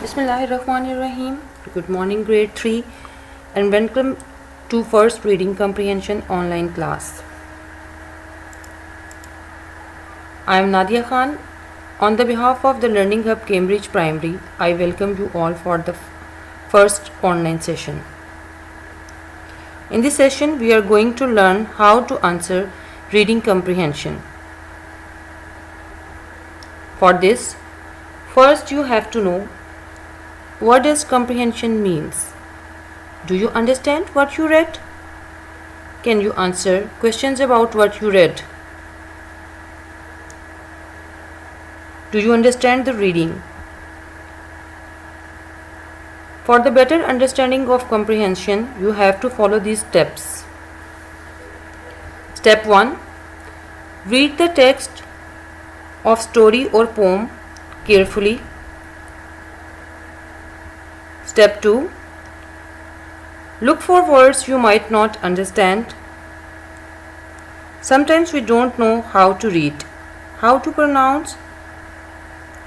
Bismillahirrahmanirrahim. Good morning, grade 3, and welcome to first reading comprehension online class. I am Nadia Khan. On the behalf of the Learning Hub Cambridge Primary, I welcome you all for the first online session. In this session, we are going to learn how to answer reading comprehension. For this, first you have to know what does comprehension means. Do you understand what you read? Can you answer questions about what you read? Do you understand the reading? For the better understanding of comprehension, you have to follow these steps. Step 1. Read the text of story or poem carefully. Step 2. Look for words you might not understand. Sometimes we don't know how to read, how to pronounce,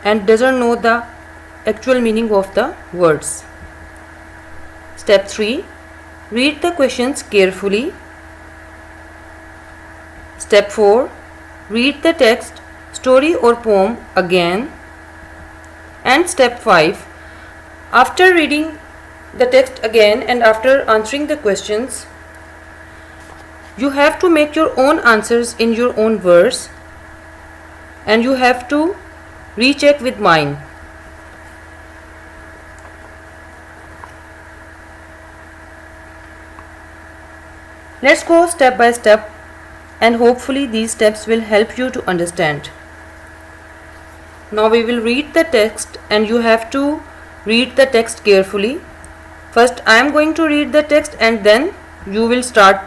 and doesn't know the actual meaning of the words. Step 3. Read the questions carefully. Step 4. Read the text, story or poem again. And step 5. After reading the text again and after answering the questions, you have to make your own answers in your own words, and you have to recheck with mine. Let's go step by step, and hopefully these steps will help you to understand. Now we will read the text, and you have to read the text carefully. First I am going to read the text and then you will start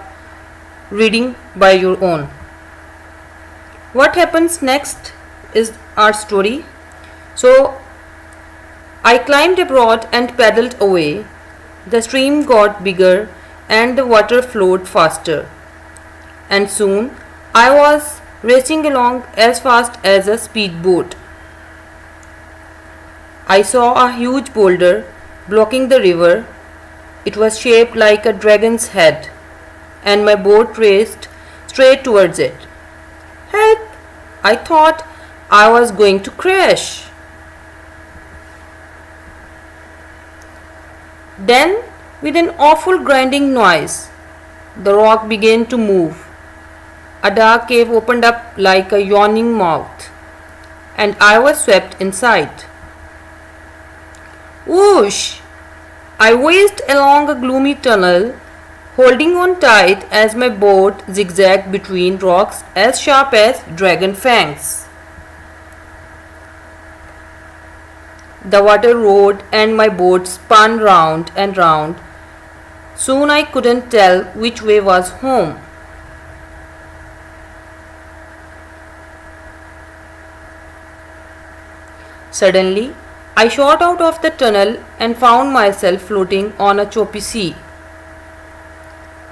reading by your own. What happens next is our story. So I climbed aboard and paddled away. The stream got bigger and the water flowed faster. And soon I was racing along as fast as a speedboat. I saw a huge boulder blocking the river. It was shaped like a dragon's head, and my boat raced straight towards it. Help! I thought I was going to crash. Then, with an awful grinding noise, the rock began to move. A dark cave opened up like a yawning mouth, and I was swept inside. Whoosh! I whizzed along a gloomy tunnel, holding on tight as my boat zigzagged between rocks as sharp as dragon fangs. The water roared and my boat spun round and round. Soon I couldn't tell which way was home. Suddenly, I shot out of the tunnel and found myself floating on a choppy sea.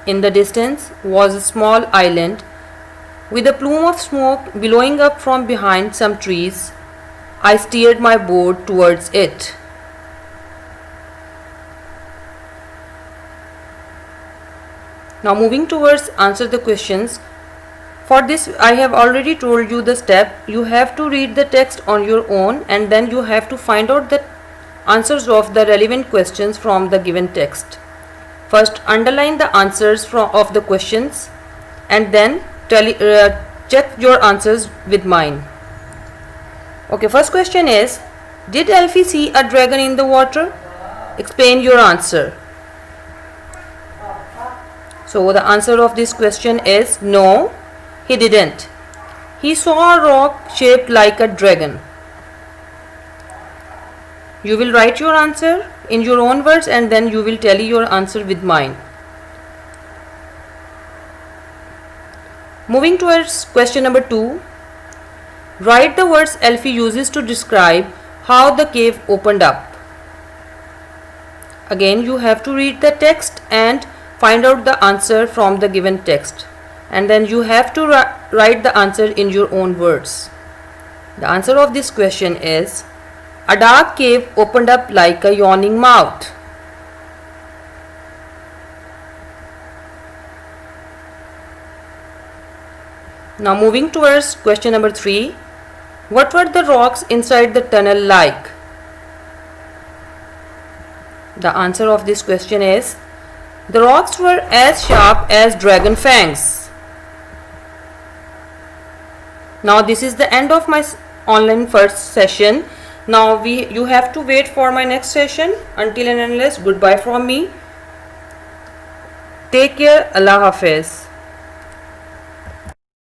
In the distance was a small island with a plume of smoke billowing up from behind some trees. I steered my boat towards it. Now moving towards answer the questions. For this I have already told you the step. You have to read the text on your own and then you have to find out the answers of the relevant questions from the given text. First underline the answers of the questions and then check your answers with mine. Okay, first question is, did Elfie see a dragon in the water? Explain your answer. So the answer of this question is no, he didn't. He saw a rock shaped like a dragon. You will write your answer in your own words and then you will tally your answer with mine. Moving towards question number 2. Write the words Elfie uses to describe how the cave opened up. Again, you have to read the text and find out the answer from the given text. And then you have to write the answer in your own words. The answer of this question is A dark cave opened up like a yawning mouth. Now moving towards question number 3. What were the rocks inside the tunnel like? The answer of this question is, the rocks were as sharp as dragon fangs. Now this is the end of my online first session. Now you have to wait for my next session. Until and unless, goodbye from me. Take care. Allah Hafiz.